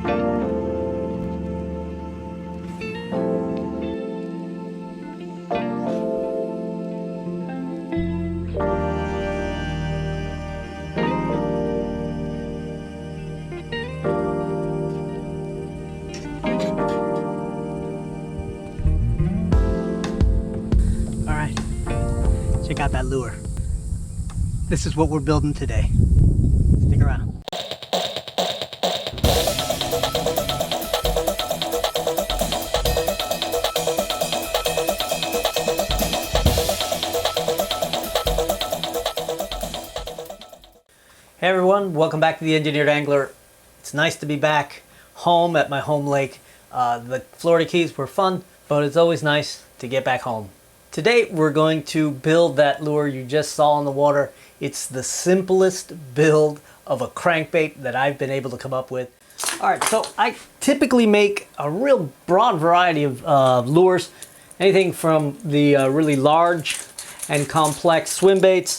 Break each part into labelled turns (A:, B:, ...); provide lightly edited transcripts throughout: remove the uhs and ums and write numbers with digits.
A: Check out that lure. This is what we're building today. Stick around. Hey everyone, welcome back to the Engineered Angler. It's nice to be back home at my home lake. The Florida Keys were fun, but it's always nice to get back home. Today we're going to build that lure you just saw in the water. It's the simplest build of a crankbait that I've been able to come up with. Alright, so I typically make a real broad variety of lures. Anything from the really large and complex swim baits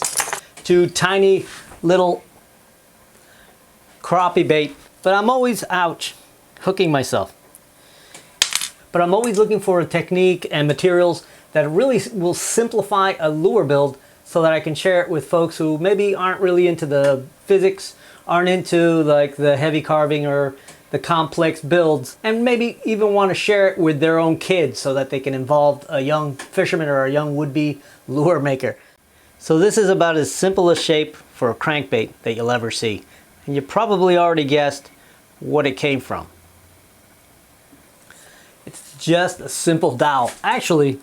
A: to tiny little crappie bait. But I'm always, hooking myself. But I'm always looking for a technique and materials that really will simplify a lure build so that I can share it with folks who maybe aren't really into the physics, aren't into like the heavy carving or the complex builds, and maybe even want to share it with their own kids so that they can involve a young fisherman or a young would-be lure maker. So this is about as simple a shape for a crankbait that you'll ever see. And you probably already guessed what it came from. It's just a simple dowel. Actually,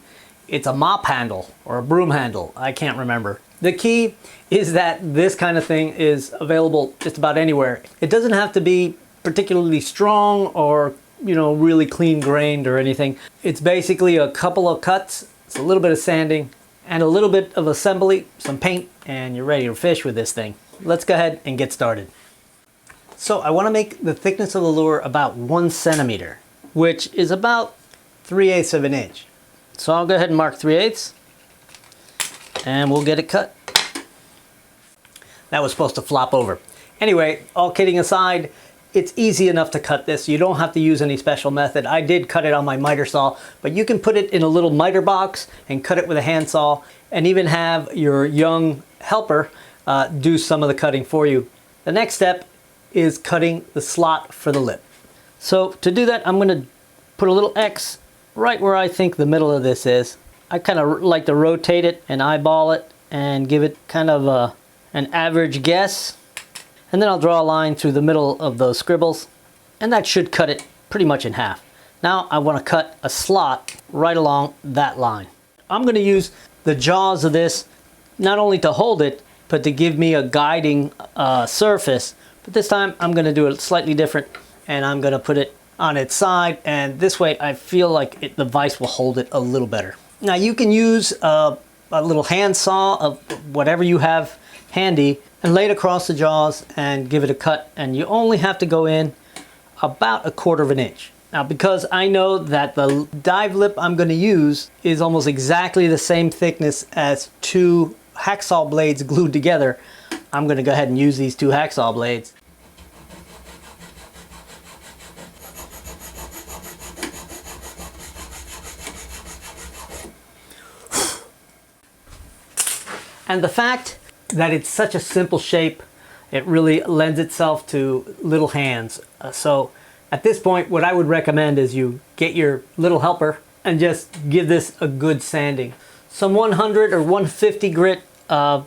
A: it's a mop handle or a broom handle. I can't remember. The key is that this kind of thing is available just about anywhere. It doesn't have to be particularly strong or, you know, really clean grained or anything. It's basically a couple of cuts, it's a little bit of sanding, and a little bit of assembly, some paint, and you're ready to fish with this thing. Let's go ahead and get started. So I want to make the thickness of the lure about 1 centimeter, which is about 3/8 of an inch. So I'll go ahead and mark 3/8 and we'll get it cut. That was supposed to flop over. Anyway, all kidding aside, it's easy enough to cut this. You don't have to use any special method. I did cut it on my miter saw, but you can put it in a little miter box and cut it with a handsaw and even have your young helper do some of the cutting for you. The next step is cutting the slot for the lip. So to do that, I'm going to put a little X right where I think the middle of this is. I kind of like to rotate it and eyeball it and give it kind of an average guess. And then I'll draw a line through the middle of those scribbles, and that should cut it pretty much in half. Now I want to cut a slot right along that line. I'm going to use the jaws of this not only to hold it, but to give me a guiding surface. But this time I'm going to do it slightly different, and I'm going to put it on its side, and this way I feel like the vise will hold it a little better. Now you can use a little hand saw of whatever you have handy and lay it across the jaws and give it a cut, and you only have to go in about 1/4 of an inch. Now because I know that the dive lip I'm going to use is almost exactly the same thickness as 2 hacksaw blades glued together, I'm going to go ahead and use these 2 hacksaw blades. And the fact that it's such a simple shape, it really lends itself to little hands. So at this point, what I would recommend is you get your little helper and just give this a good sanding. Some 100 or 150 grit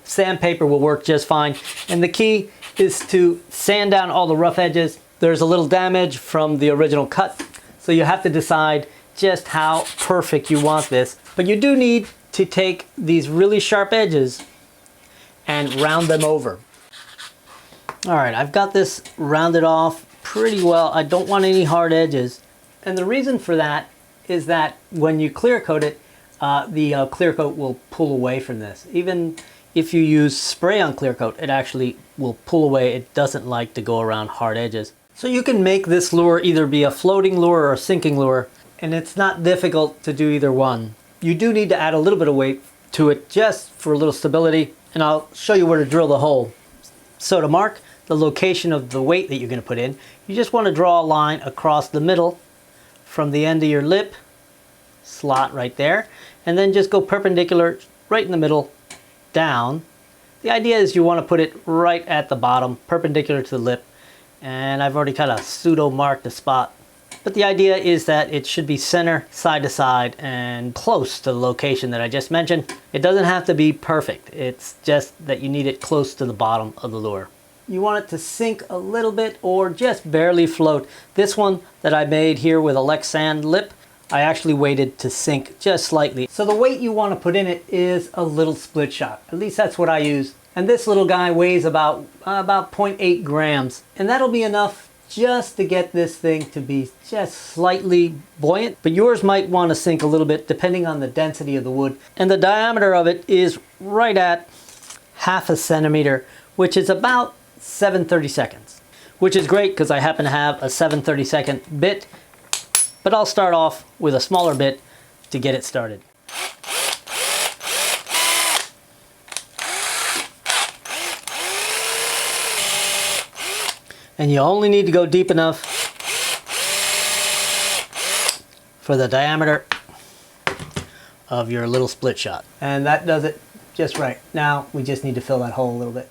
A: sandpaper will work just fine. And the key is to sand down all the rough edges. There's a little damage from the original cut, so you have to decide just how perfect you want this. But you do need to take these really sharp edges and round them over. All right, I've got this rounded off pretty well. I don't want any hard edges. And the reason for that is that when you clear coat it, the clear coat will pull away from this. Even if you use spray on clear coat, it actually will pull away. It doesn't like to go around hard edges. So you can make this lure either be a floating lure or a sinking lure, and it's not difficult to do either one. You do need to add a little bit of weight to it just for a little stability, and I'll show you where to drill the hole. So to mark the location of the weight that you're going to put in, you just want to draw a line across the middle from the end of your lip slot right there, and then just go perpendicular right in the middle down. The idea is you want to put it right at the bottom, perpendicular to the lip, and I've already kind of pseudo marked the spot. But the idea is that it should be center, side to side, and close to the location that I just mentioned. It doesn't have to be perfect. It's just that you need it close to the bottom of the lure. You want it to sink a little bit or just barely float. This one that I made here with a Lexan lip, I actually weighted to sink just slightly. So the weight you want to put in it is a little split shot. At least that's what I use. And this little guy weighs about 0.8 grams. And that'll be enough just to get this thing to be just slightly buoyant. But yours might want to sink a little bit depending on the density of the wood. And the diameter of it is right at 0.5 centimeter, which is about 7/32, which is great because I happen to have a 7/32 bit. But I'll start off with a smaller bit to get it started. And you only need to go deep enough for the diameter of your little split shot. And that does it just right. Now we just need to fill that hole a little bit.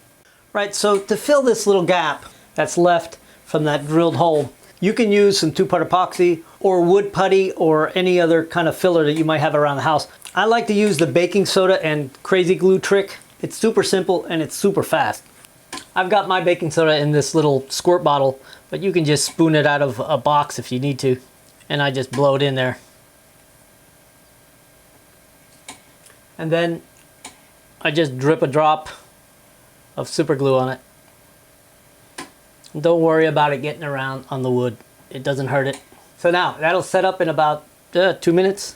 A: Right, so to fill this little gap that's left from that drilled hole, you can use some 2-part epoxy or wood putty or any other kind of filler that you might have around the house. I like to use the baking soda and crazy glue trick. It's super simple and it's super fast. I've got my baking soda in this little squirt bottle, but you can just spoon it out of a box if you need to. And I just blow it in there. And then I just drip a drop of super glue on it. Don't worry about it getting around on the wood. It doesn't hurt it. So now that'll set up in about 2 minutes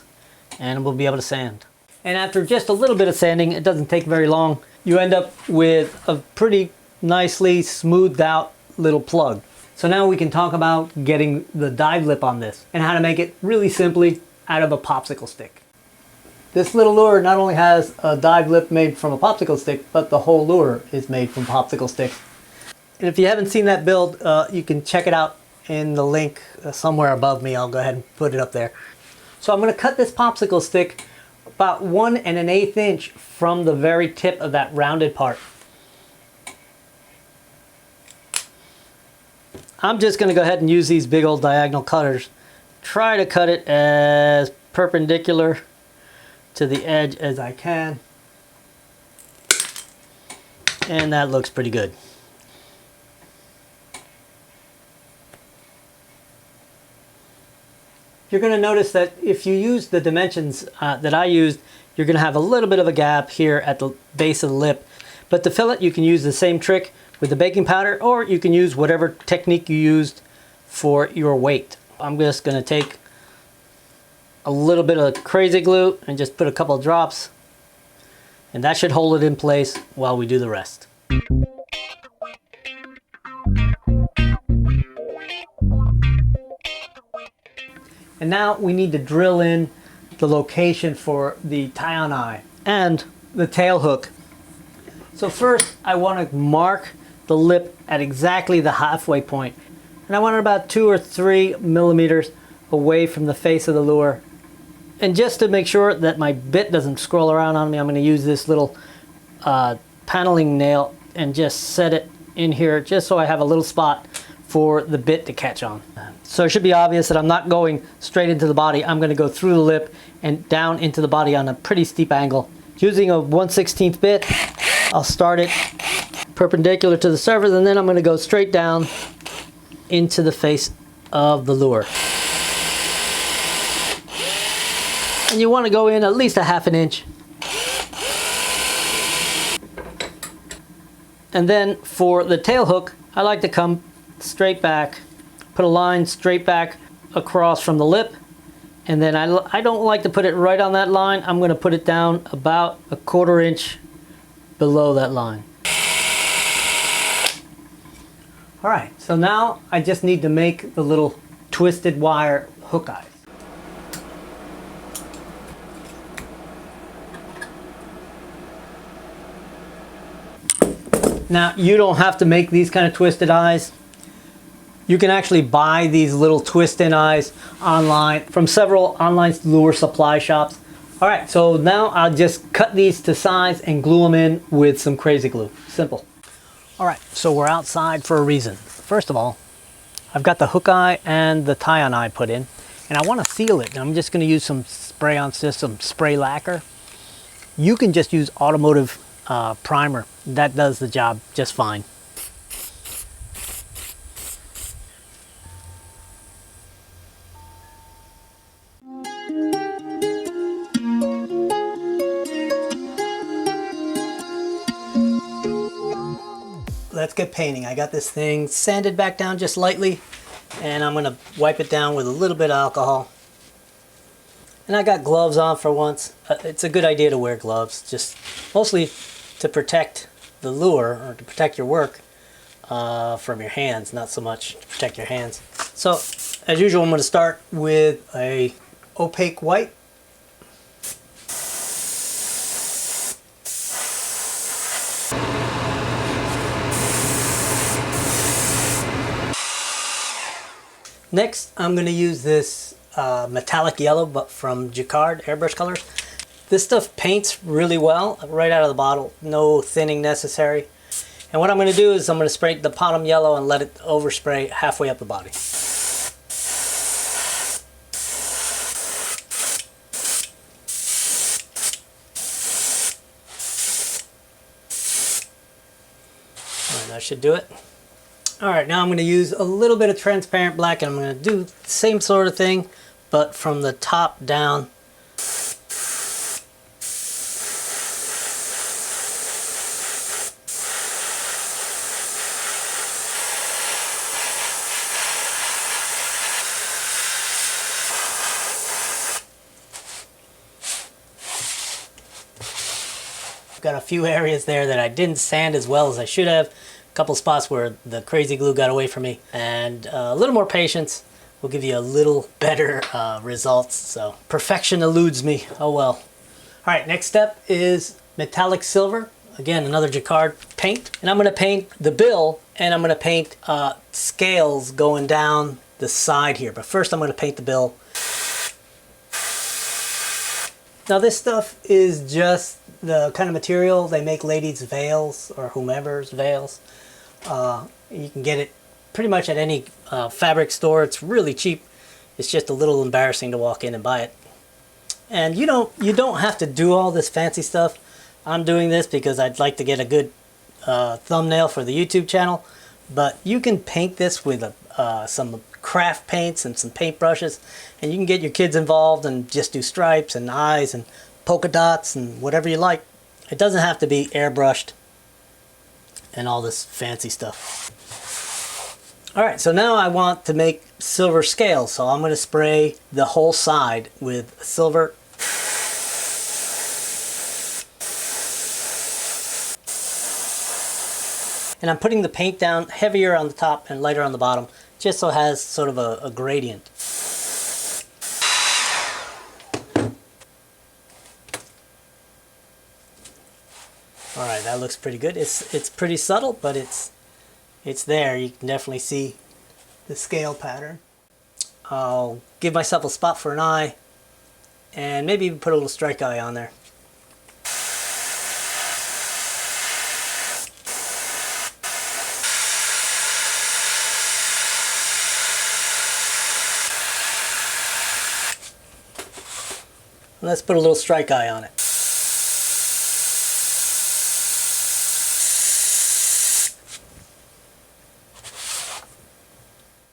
A: and we'll be able to sand. And after just a little bit of sanding, it doesn't take very long, you end up with a pretty nicely smoothed out little plug. So now we can talk about getting the dive lip on this and how to make it really simply out of a popsicle stick. This little lure not only has a dive lip made from a popsicle stick, but the whole lure is made from popsicle sticks. And if you haven't seen that build, you can check it out in the link somewhere above me. I'll go ahead and put it up there. So I'm going to cut this popsicle stick about 1 1/8 inch from the very tip of that rounded part. I'm just going to go ahead and use these big old diagonal cutters. Try to cut it as perpendicular to the edge as I can. And that looks pretty good. You're going to notice that if you use the dimensions that I used, you're going to have a little bit of a gap here at the base of the lip. But to fill it, you can use the same trick with the baking powder, or you can use whatever technique you used for your weight. I'm just going to take a little bit of crazy glue and just put a couple of drops, and that should hold it in place while we do the rest. And now we need to drill in the location for the tie-on eye and the tail hook. So first I want to mark the lip at exactly the halfway point. And I want it about 2 or 3 millimeters away from the face of the lure. And just to make sure that my bit doesn't scroll around on me, I'm going to use this little paneling nail and just set it in here just so I have a little spot for the bit to catch on. So it should be obvious that I'm not going straight into the body. I'm going to go through the lip and down into the body on a pretty steep angle. Using a 1/16 bit, I'll start it perpendicular to the surface, and then I'm going to go straight down into the face of the lure. And you want to go in at least a 1/2 inch. And then for the tail hook, I like to come straight back, put a line straight back across from the lip, and then I don't like to put it right on that line. I'm going to put it down about a 1/4 inch below that line. All right, so now I just need to make the little twisted wire hook eyes. Now, you don't have to make these kind of twisted eyes. You can actually buy these little twist-in eyes online from several online lure supply shops. All right, so now I'll just cut these to size and glue them in with some crazy glue. Simple. All right, so we're outside for a reason. First of all, I've got the hook eye and the tie-on eye put in, and I want to seal it. And I'm just going to use some spray-on system spray lacquer. You can just use automotive primer. That does the job just fine. Let's get painting. I got this thing sanded back down just lightly, and I'm going to wipe it down with a little bit of alcohol. And I got gloves on for once. It's a good idea to wear gloves, just mostly to protect the lure or to protect your work from your hands, not so much to protect your hands. So as usual, I'm going to start with a opaque white. Next, I'm going to use this metallic yellow, but from Jacquard Airbrush colors. This stuff paints really well right out of the bottle. No thinning necessary. And what I'm going to do is I'm going to spray the bottom yellow and let it overspray halfway up the body. All right, that should do it. All right, now I'm going to use a little bit of transparent black, and I'm going to do the same sort of thing, but from the top down. Got a few areas there that I didn't sand as well as I should have. A couple spots where the crazy glue got away from me, and a little more patience will give you a little better results. So perfection eludes me. Oh well. All right, next step is metallic silver. Again, another Jacquard paint, and I'm going to paint the bill, and I'm going to paint scales going down the side here. But first, I'm going to paint the bill. Now this stuff is just the kind of material they make ladies' veils or whomever's veils. You can get it pretty much at any fabric store. It's really cheap. It's just a little embarrassing to walk in and buy it. And you don't have to do all this fancy stuff. I'm doing this because I'd like to get a good thumbnail for the YouTube channel. But you can paint this with some craft paints and some paint brushes, and you can get your kids involved and just do stripes and eyes and polka dots and whatever you like. It doesn't have to be airbrushed and all this fancy stuff. All right, so now I want to make silver scales, so I'm going to spray the whole side with silver. And I'm putting the paint down heavier on the top and lighter on the bottom, just so it has sort of a gradient. All right, that looks pretty good. It's pretty subtle, but it's there. You can definitely see the scale pattern. I'll give myself a spot for an eye, and maybe even put a little strike eye on there. Let's put a little strike eye on it.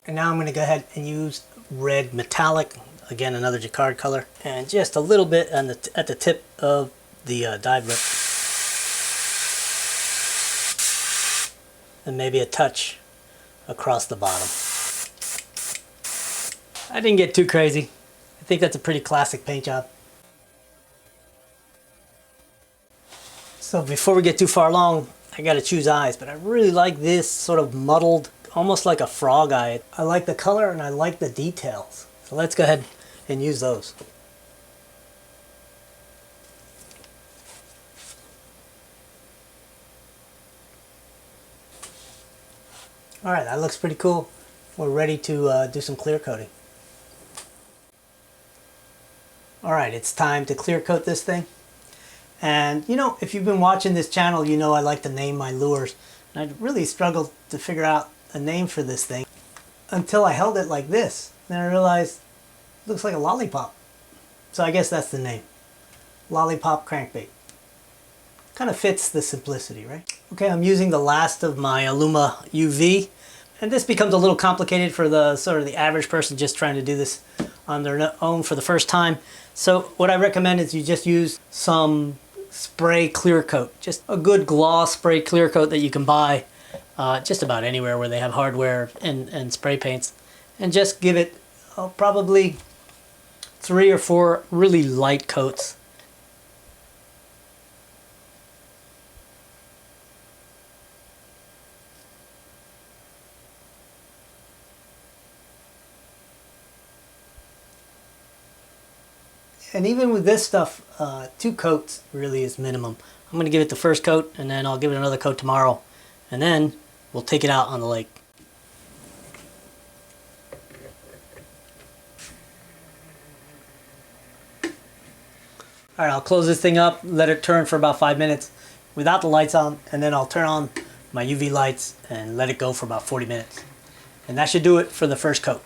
A: And now I'm going to go ahead and use red metallic, again another Jacquard color, and just a little bit on at the tip of the dive lip. And maybe a touch across the bottom. I didn't get too crazy. I think that's a pretty classic paint job. So before we get too far along, I gotta choose eyes, but I really like this sort of muddled, almost like a frog eye. I like the color and I like the details. So let's go ahead and use those. All right, that looks pretty cool. We're ready to do some clear coating. All right, it's time to clear coat this thing. And you know, if you've been watching this channel, you know I like to name my lures. And I really struggled to figure out a name for this thing until I held it like this. Then I realized it looks like a lollipop. So I guess that's the name. Lollipop crankbait. Kind of fits the simplicity, right? Okay, I'm using the last of my Aluma UV. And this becomes a little complicated for the sort of the average person just trying to do this on their own for the first time. So what I recommend is you just use some spray clear coat. Just a good gloss spray clear coat that you can buy just about anywhere where they have hardware and spray paints. And just give it probably 3 or 4 really light coats. And even with this stuff, 2 coats really is minimum. I'm going to give it the first coat, and then I'll give it another coat tomorrow. And then we'll take it out on the lake. All right, I'll close this thing up, let it turn for about 5 minutes without the lights on, and then I'll turn on my UV lights and let it go for about 40 minutes. And that should do it for the first coat.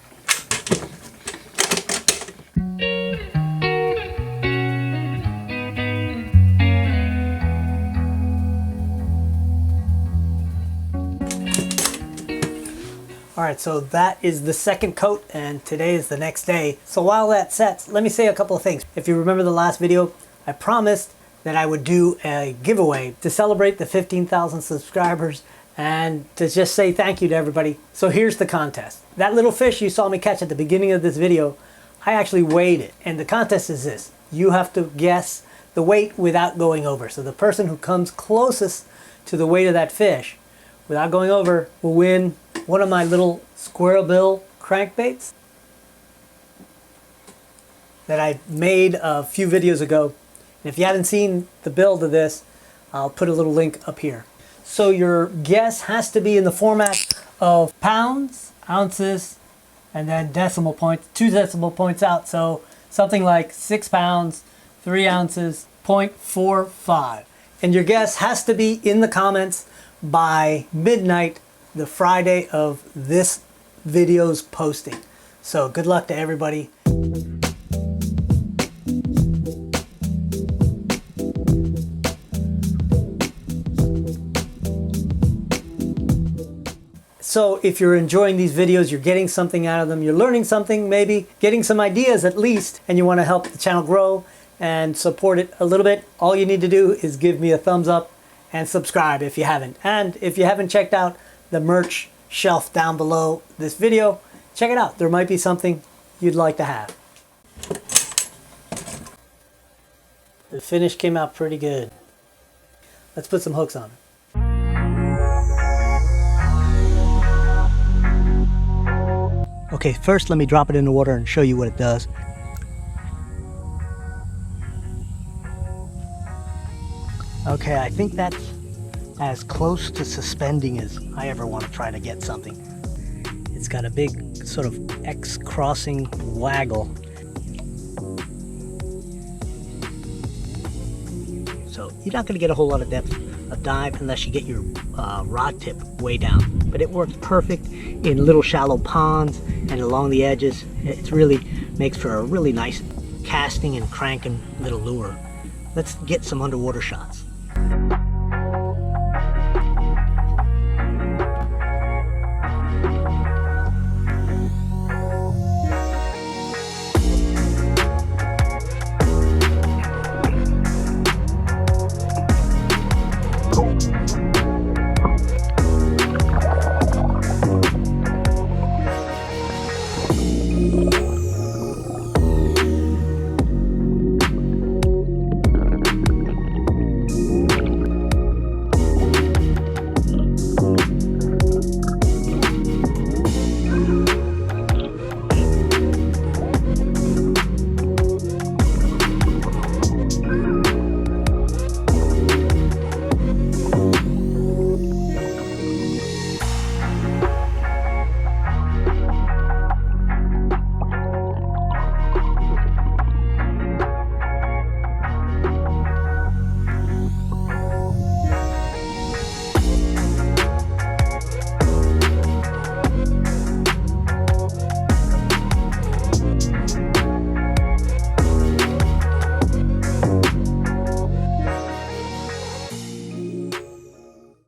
A: All right, so that is the second coat, and today is the next day. So while that sets, let me say a couple of things. If you remember the last video, I promised that I would do a giveaway to celebrate the 15,000 subscribers and to just say thank you to everybody. So here's the contest. That little fish you saw me catch at the beginning of this video, I actually weighed it. And the contest is this. You have to guess the weight without going over. So the person who comes closest to the weight of that fish without going over will win one of my little squirrel bill crankbaits that I made a few videos ago. And if you haven't seen the build of this, I'll put a little link up here. So your guess has to be in the format of pounds, ounces, and then decimal points, 2 decimal points out. So something like 6 pounds, 3 ounces, 0.45. And your guess has to be in the comments by midnight the Friday of this video's posting. So good luck to everybody. So if you're enjoying these videos, you're getting something out of them, you're learning something, maybe getting some ideas at least, and you want to help the channel grow and support it a little bit, all you need to do is give me a thumbs up and subscribe if you haven't. And if you haven't checked out the merch shelf down below this video, check it out. There might be something you'd like to have. The finish came out pretty good. Let's put some hooks on. Okay, first let me drop it in the water and show you what it does. Okay, I think that's as close to suspending as I ever want to try to get something. It's got a big sort of X crossing waggle. So you're not going to get a whole lot of depth of dive unless you get your rod tip way down. But it works perfect in little shallow ponds and along the edges. It really makes for a really nice casting and cranking little lure. Let's get some underwater shots.